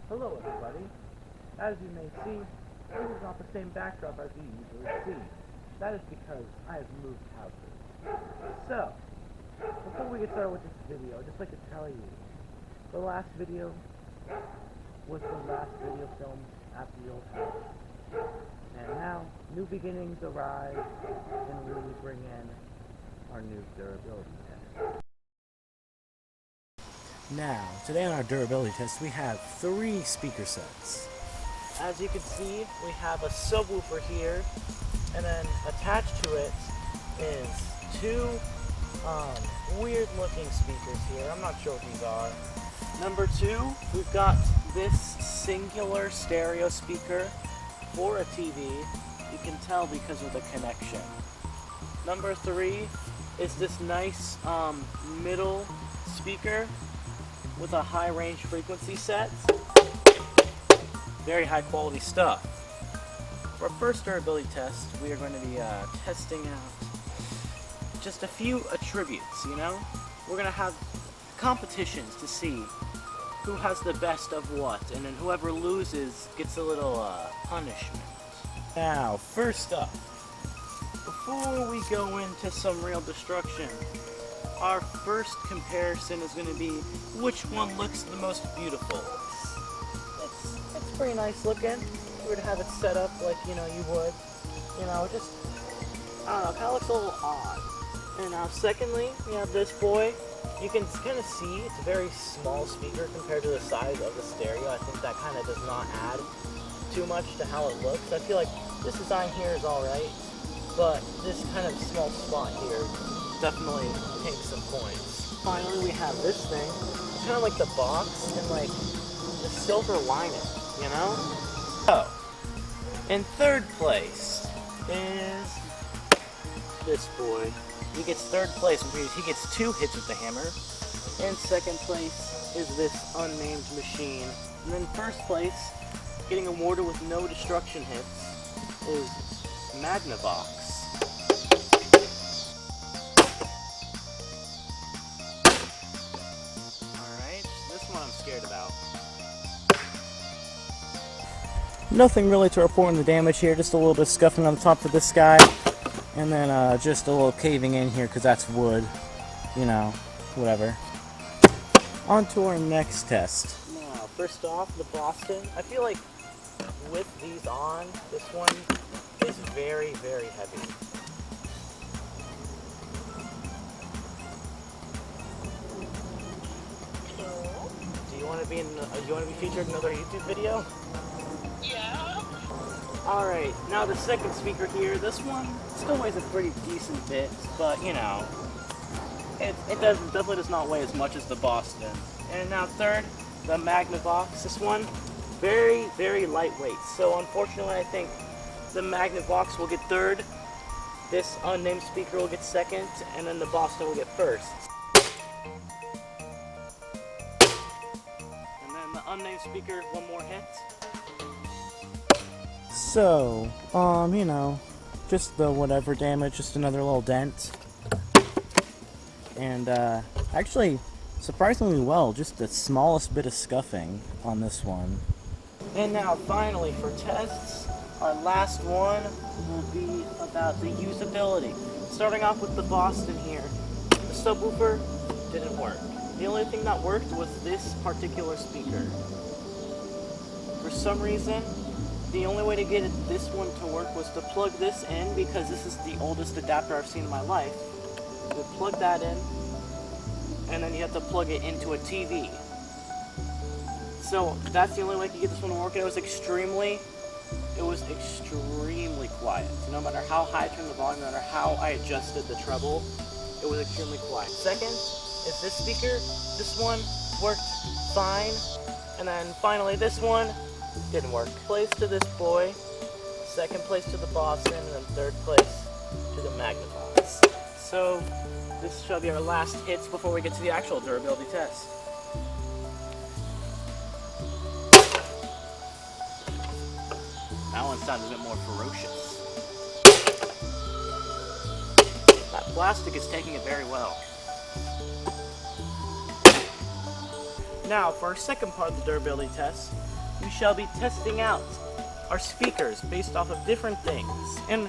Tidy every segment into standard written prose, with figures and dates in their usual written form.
Hello everybody. As you may see, this is not the same backdrop as you usually see. That is because I have moved houses. So, before we get started with this video, I'd just like to tell you, the last video was the last video filmed at the old house. And now, new beginnings arise, and we bring in our new durability test. Now, today on our durability test, we have 3 speaker sets. As you can see, we have a subwoofer here, and then attached to it is 2 weird-looking speakers here. I'm not sure what these are. Number 2, we've got this singular stereo speaker for a TV. You can tell because of the connection. Number 3 is this nice middle speaker with a high range frequency set. Very high quality stuff. For our first durability test, we are going to be testing out just a few attributes, you know? We're going to have competitions to see who has the best of what, and then whoever loses gets a little punishment. Now, first up, before we go into some real destruction, our first comparison is going to be which one looks the most beautiful. It's pretty nice looking. We would have it set up like, you know, you would. You know, just, I don't know, it kind of looks a little odd. And now secondly, we have this boy. You can kind of see it's a very small speaker compared to the size of the stereo. I think that kind of does not add too much to how it looks. I feel like this design here is alright, but this kind of small spot here definitely takes some points. Finally, we have this thing. It's kind of like the box and like the silver lining, you know? So, in third place is this boy. He gets third place, he gets 2 hits with the hammer. And second place is this unnamed machine. And then first place, getting awarded with no destruction hits, is Magnavox. I'm scared about. Nothing really to report on the damage here, just a little bit of scuffing on the top of this guy, and then just a little caving in here because that's wood, you know, whatever. On to our next test. Now, first off, the Boston. I feel like with these on, this one is very, very heavy. Do you want to be featured in another YouTube video? Yeah. Alright, now the second speaker here, this one still weighs a pretty decent bit, but you know, it definitely does not weigh as much as the Boston. And now third, the Magnavox. This one, very, very lightweight. So unfortunately, I think the Magnavox will get third, this unnamed speaker will get second, and then the Boston will get first. Unnamed speaker, 1 more hit. So, you know, just the whatever damage, just another little dent. And, actually, surprisingly well, just the smallest bit of scuffing on this one. And now, finally, for tests, our last one will be about the usability. Starting off with the Boston here. The subwoofer didn't work. The only thing that worked was this particular speaker. For some reason, the only way to get this one to work was to plug this in, because this is the oldest adapter I've seen in my life. You plug that in, and then you have to plug it into a TV. So that's the only way I could get this one to work, and it was extremely quiet. No matter how high I turned the volume, no matter how I adjusted the treble, it was extremely quiet. Second is this speaker. This one worked fine, and then finally this one didn't work. Place to this boy, second place to the Boston, and then third place to the Magnavox. So this shall be our last hits before we get to the actual durability test. That one sounds a bit more ferocious. That plastic is taking it very well. Now, for our second part of the durability test, we shall be testing out our speakers based off of different things. And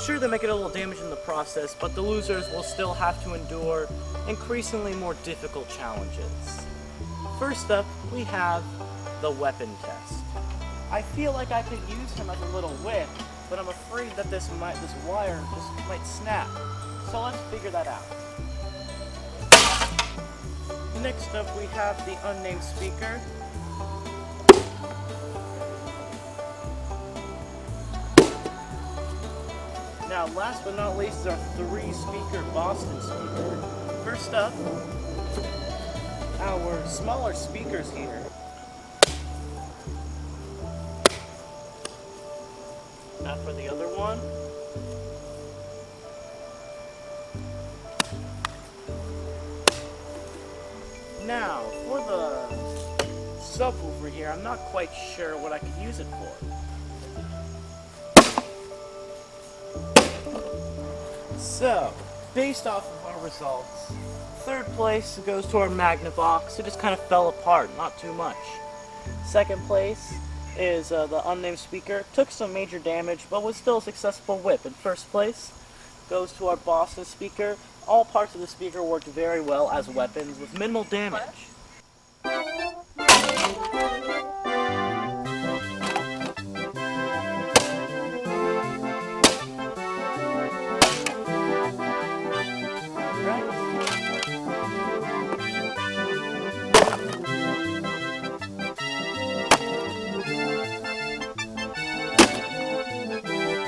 sure, they may get a little damage in the process, but the losers will still have to endure increasingly more difficult challenges. First up, we have the weapon test. I feel like I could use him as a little whip, but I'm afraid that this wire just might snap. So let's figure that out. Next up, we have the unnamed speaker. Now, last but not least is our 3-speaker Boston speaker. First up, our smaller speakers here. Now for the other one. Now, for the subwoofer here, I'm not quite sure what I could use it for. So, based off of our results, third place goes to our Magnavox. It just kind of fell apart, not too much. Second place is the unnamed speaker. Took some major damage, but was still a successful whip. In first place goes to our Boston speaker. All parts of the speaker worked very well as weapons with minimal damage.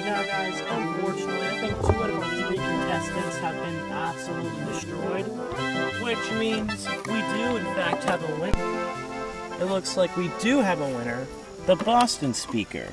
Now guys, unfortunately, I think 2 out of our 3 contestants have been absolutely destroyed, which means we do in fact have a winner. It looks like we do have a winner, the Boston speaker.